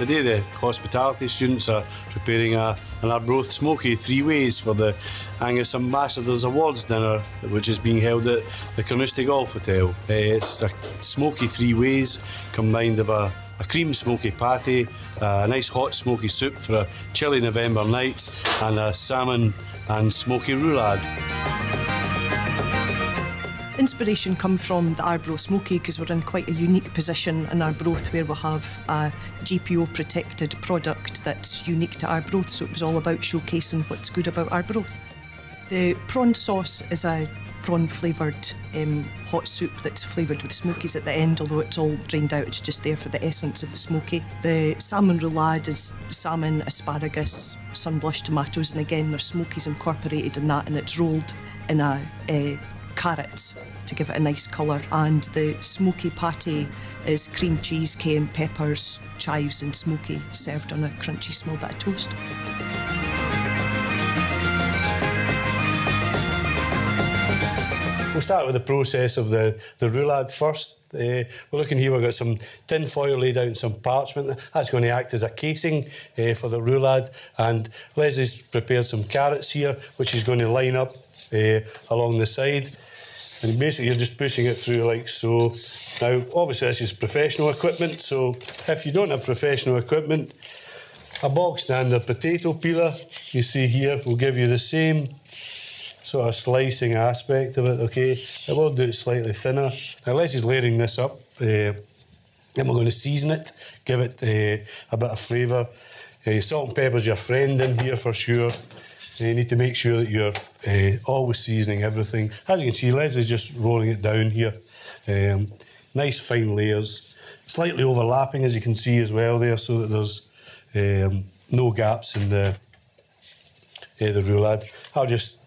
Today the hospitality students are preparing an Arbroath Smokie 3 ways for the Angus Ambassadors Awards dinner, which is being held at the Carnoustie Golf Hotel. It's a Smokie 3 ways combined with a cream smoky patty, a nice hot smoky soup for a chilly November night, and a salmon and smoky roulade. Inspiration come from the Arbroath Smokie because we're in quite a unique position in Arbroath where we have a GPO protected product that's unique to Arbroath, so it was all about showcasing what's good about Arbroath. The prawn sauce is a prawn flavoured hot soup that's flavoured with smokies at the end, although it's all drained out, it's just there for the essence of the smoky. The salmon roulade is salmon, asparagus, sun-blushed tomatoes, and again there's smokies incorporated in that, and it's rolled in carrots to give it a nice colour. And the smoky patty is cream cheese, cayenne peppers, chives and smoky, served on a crunchy small bit of toast. We'll start with the process of the roulade first. We're looking here, we've got some tin foil laid out and some parchment. That's going to act as a casing for the roulade. And Leslie's prepared some carrots here, which is going to line up along the side. And basically you're just pushing it through like so. Now, obviously this is professional equipment, so if you don't have professional equipment, a bog standard potato peeler, you see here, will give you the same sort of slicing aspect of it, okay? I will do it slightly thinner. Now Leslie's layering this up, then we're going to season it, give it a bit of flavour. Salt and pepper's your friend in here for sure. You need to make sure that you're always seasoning everything. As you can see, Leslie's just rolling it down here. Nice fine layers. Slightly overlapping, as you can see as well there, so that there's no gaps in the roulade. I'll just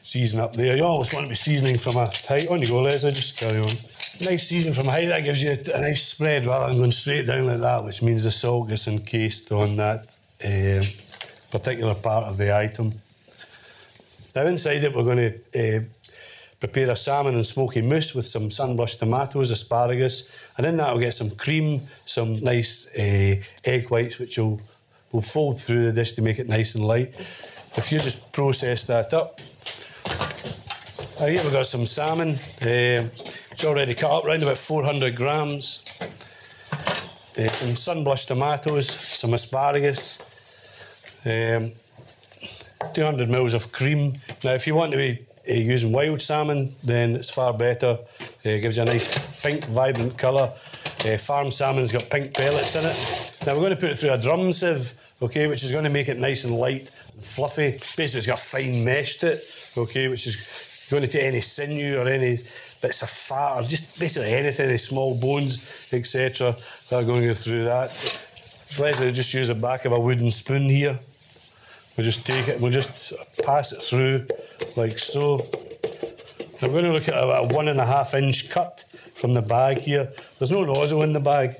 season up there. You always want to be seasoning from a height. On you go, Leslie, just carry on. Nice season from a height, that gives you a nice spread rather than going straight down like that, which means the salt gets encased on that particular part of the item. Now inside it we're going to prepare a salmon and smoky mousse with some sun-blushed tomatoes, asparagus, and in that we'll get some cream, some nice egg whites which will fold through the dish to make it nice and light. If you just process that up. Now here we've got some salmon, it's already cut up, around about 400 grams. Some sun-blushed tomatoes, some asparagus, 200 mils of cream. Now if you want to be using wild salmon, then it's far better. It gives you a nice pink, vibrant colour. Farm salmon's got pink pellets in it. Now we're going to put it through a drum sieve, okay, which is going to make it nice and light and fluffy. Basically it's got fine mesh to it, okay, which is going to take any sinew or any bits of fat or just basically anything, any small bones, etc. that are going to go through that. Leslie will just use the back of a wooden spoon here. We'll just take it and we'll just pass it through like so. Now we're going to look at a 1.5 inch cut from the bag here. There's no nozzle in the bag,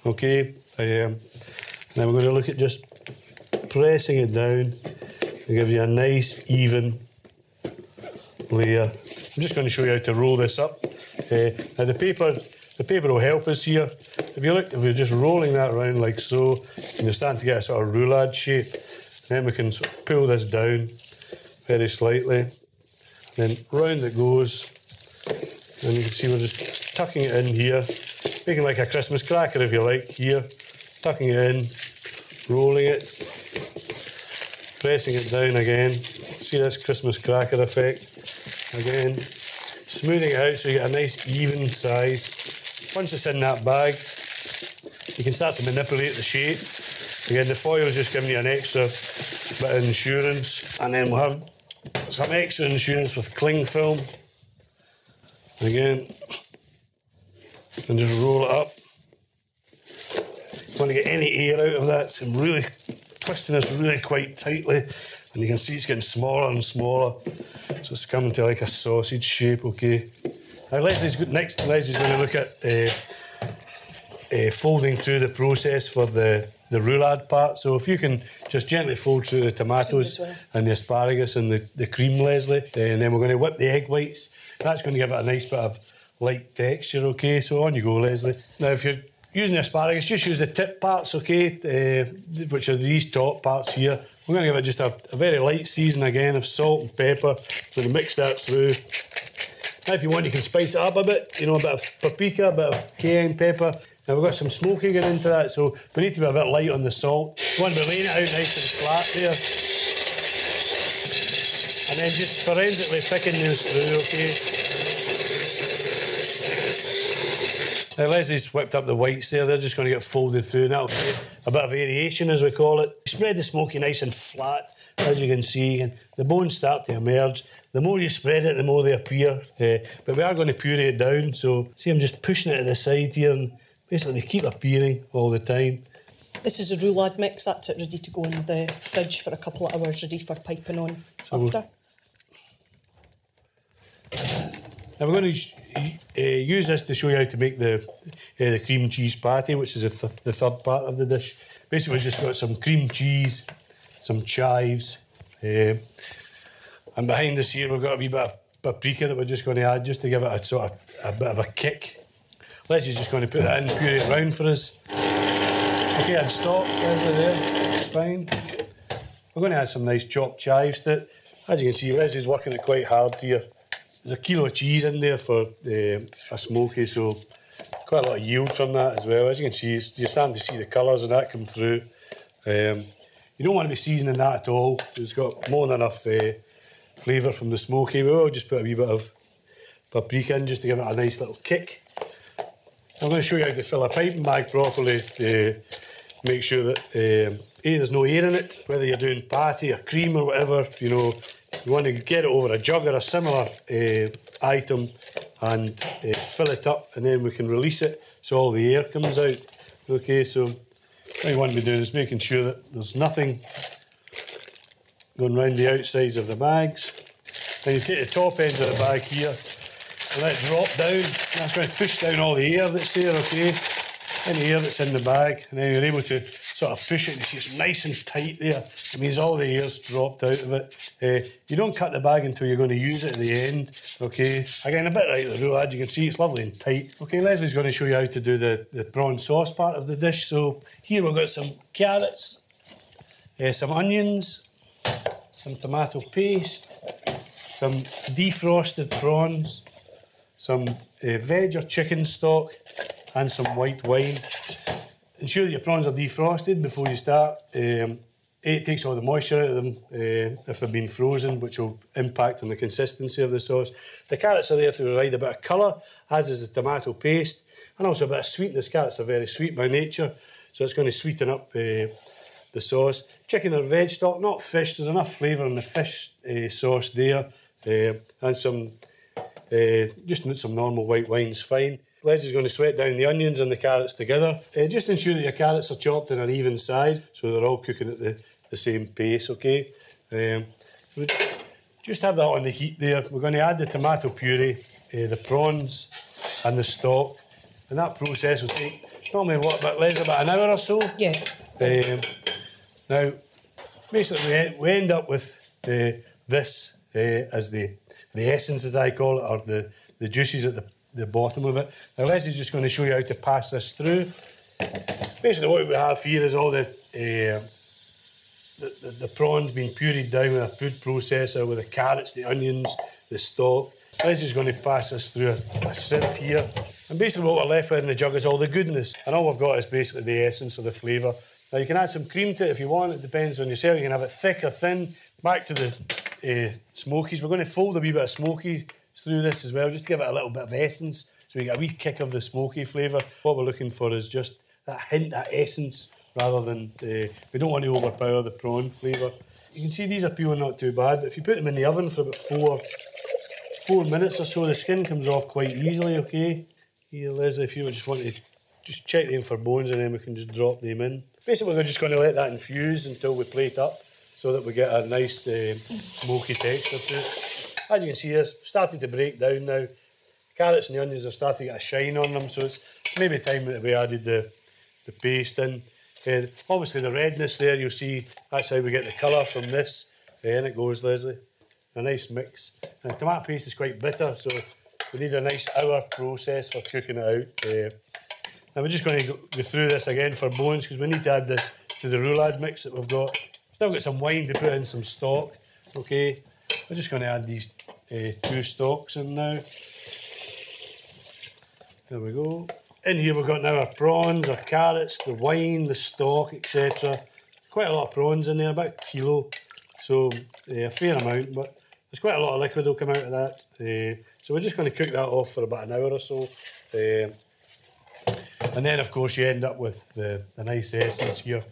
okay? Then we're going to look at just pressing it down. It gives you a nice even layer. I'm just going to show you how to roll this up. Now the paper will help us here. If you look, if we're just rolling that around like so, and you're starting to get a sort of roulade shape, then we can sort of pull this down very slightly. Then round it goes, and you can see we're just tucking it in here, making like a Christmas cracker if you like here, tucking it in, rolling it, pressing it down again. See this Christmas cracker effect? Again, smoothing it out so you get a nice even size. Once it's in that bag, you can start to manipulate the shape. Again, the foil is just giving you an extra bit of insurance, and then we'll have some extra insurance with cling film. Again, and just roll it up. Want to get any air out of that, so I'm really twisting this really quite tightly, and you can see it's getting smaller and smaller, so it's coming to like a sausage shape, okay? Now Leslie's going to look at folding through the process for the roulade part. So if you can just gently fold through the tomatoes and the asparagus and the cream, Leslie, and then we're going to whip the egg whites. That's going to give it a nice bit of light texture, okay? So on you go, Leslie. Now if you're using the asparagus, just use the tip parts, okay, which are these top parts here. We're going to give it just a very light season again of salt and pepper. We're going to mix that through. Now if you want, you can spice it up a bit, you know, a bit of paprika, a bit of cayenne pepper. Now we've got some smoky going into that, so we need to be a bit light on the salt. We want to be laying it out nice and flat there. And then just forensically picking those through, okay. Now Leslie's whipped up the whites there, they're just going to get folded through, and that'll create a bit of variation, as we call it. Spread the smoky nice and flat, as you can see, and the bones start to emerge. The more you spread it, the more they appear. But we are going to puree it down, so see I'm just pushing it to the side here, and basically they keep appearing all the time. This is a roulade mix, that's it, ready to go in the fridge for a couple of hours, ready for piping on after. Now we're going to use this to show you how to make the cream cheese patty, which is the third part of the dish. Basically we've just got some cream cheese, some chives, and behind us here we've got a wee bit of paprika that we're just going to add just to give it a sort of a bit of a kick. Leslie's just going to put that in, puree it round for us. Okay, add stock, Leslie there, it's fine. We're going to add some nice chopped chives to it. As you can see, Leslie's working it quite hard here. There's a kilo of cheese in there for a smoky, so quite a lot of yield from that as well. As you can see, you're starting to see the colours of that come through. You don't want to be seasoning that at all. It's got more than enough flavour from the smoky. We will just put a wee bit of paprika in just to give it a nice little kick. I'm going to show you how to fill a piping bag properly to make sure that there's no air in it. Whether you're doing patty or cream or whatever, you know, you want to get it over a jug or a similar item and fill it up, and then we can release it so all the air comes out. Okay, so what you want to be doing is making sure that there's nothing going round the outsides of the bags. Then you take the top ends of the bag here and let it drop down. That's going to push down all the air that's there, okay? Any air that's in the bag, and then you're able to sort of push it. You see it's nice and tight there. It means all the air's dropped out of it. You don't cut the bag until you're going to use it at the end, okay? Again, a bit right at the roulade, you can see it's lovely and tight. Okay, Leslie's going to show you how to do the prawn sauce part of the dish. So here we've got some carrots, some onions, some tomato paste, some defrosted prawns, some veg or chicken stock, and some white wine. Ensure that your prawns are defrosted before you start. It takes all the moisture out of them if they've been frozen, which will impact on the consistency of the sauce. The carrots are there to provide a bit of colour, as is the tomato paste, and also a bit of sweetness. Carrots are very sweet by nature, so it's going to sweeten up the sauce. Chicken or veg stock, not fish. There's enough flavour in the fish sauce there, and some normal white wine's fine. Leslie's going to sweat down the onions and the carrots together. Just ensure that your carrots are chopped in an even size so they're all cooking at the same pace, okay? Just have that on the heat there. We're going to add the tomato puree, the prawns and the stock, and that process will take normally about an hour or so. Yeah. Now, basically we end up with this as the essence, as I call it, or the juices at the bottom of it. Now Leslie's just going to show you how to pass this through. Basically what we have here is all the prawns being pureed down with a food processor with the carrots, the onions, the stock. Leslie's going to pass this through a sieve here. And basically what we're left with in the jug is all the goodness. And all we've got is basically the essence of the flavour. Now you can add some cream to it if you want, it depends on yourself. You can have it thick or thin. Back to the smokies. We're going to fold a wee bit of smoky through this as well, just to give it a little bit of essence, so we get a wee kick of the smoky flavour. What we're looking for is just that hint, that essence, rather than, we don't want to overpower the prawn flavour. You can see these are peeling not too bad, but if you put them in the oven for about 4 minutes or so, the skin comes off quite easily, okay? Here, Leslie, if you just want to just check them for bones, and then we can just drop them in. Basically, we're just going to let that infuse until we plate up, so that we get a nice smoky texture to it. As you can see, it's starting to break down now. Carrots and the onions are starting to get a shine on them, so it's maybe time that we added the paste in. Obviously the redness there, you'll see, that's how we get the colour from this. In it goes, Leslie. A nice mix. And the tomato paste is quite bitter, so we need a nice hour process for cooking it out. Now we're just going to go through this again for bones because we need to add this to the roulade mix that we've got. Still got some wine to put in, some stock. Okay, we're just going to add these 2 stalks in now. There we go. In here we've got now our prawns, our carrots, the wine, the stock, etc. Quite a lot of prawns in there, about a kilo. So a fair amount, but there's quite a lot of liquid will come out of that. So we're just going to cook that off for about an hour or so. And then of course you end up with the nice essence here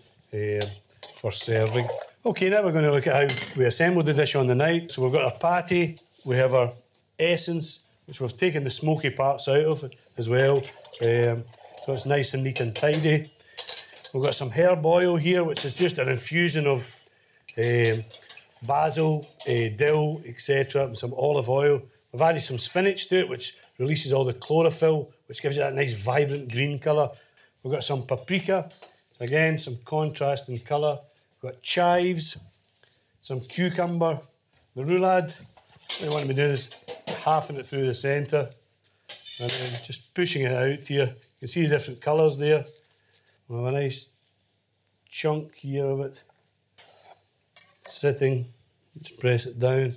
for serving. Okay, now we're going to look at how we assembled the dish on the night. So we've got our patty, we have our essence, which we've taken the smoky parts out of as well. So it's nice and neat and tidy. We've got some herb oil here, which is just an infusion of basil, dill, etc., and some olive oil. We've added some spinach to it, which releases all the chlorophyll, which gives it that nice vibrant green colour. We've got some paprika, again, some contrast in colour. We've got chives, some cucumber. The roulade, what we want to be doing is halving it through the centre and then just pushing it out here. You can see the different colours there. We have a nice chunk here of it sitting. Just press it down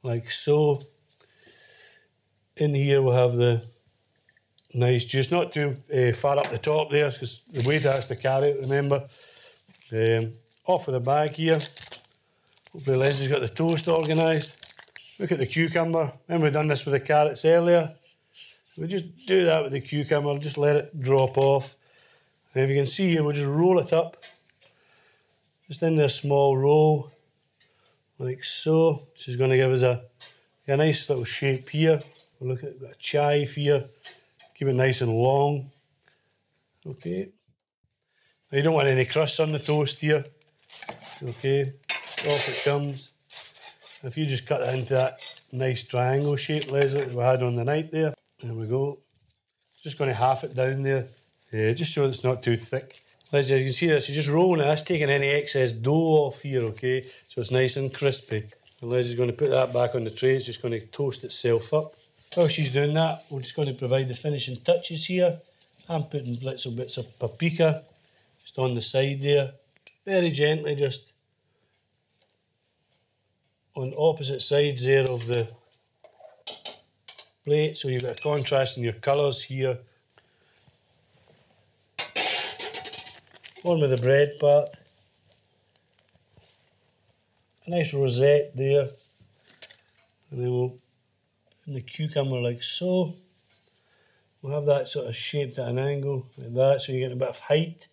like so. In here we'll have the nice juice, not too far up the top there because the waiter has to carry it, remember. Off with the bag here. Hopefully Leslie's got the toast organised. Look at the cucumber. Remember we've done this with the carrots earlier. We just do that with the cucumber, just let it drop off. And if you can see here, we'll just roll it up. Just in a small roll, like so. Which is going to give us a nice little shape here. We'll look at a chive here. Keep it nice and long. Okay. Now you don't want any crusts on the toast here. Okay. Off it comes. If you just cut it into that nice triangle shape, Leslie, that we had on the night there. There we go. Just going to half it down there, just so it's not too thick. Leslie, you can see this, you're just rolling it, that's taking any excess dough off here, okay? So it's nice and crispy. And Leslie's going to put that back on the tray, it's just going to toast itself up. While she's doing that, we're just going to provide the finishing touches here. I'm putting little bits of paprika just on the side there. Very gently, just on opposite sides there of the plate, so you've got a contrast in your colours here. On with the bread part. A nice rosette there. And then we'll put in the cucumber like so. We'll have that sort of shaped at an angle, like that, so you're getting a bit of height.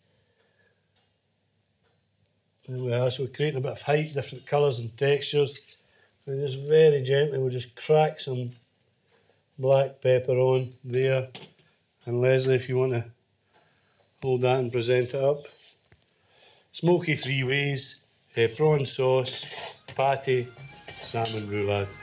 And we are, so we're creating a bit of height, different colours and textures. And just very gently, we'll just crack some black pepper on there. And Leslie, if you want to hold that and present it up. Smoky 3 ways, prawn sauce, patty, salmon roulade.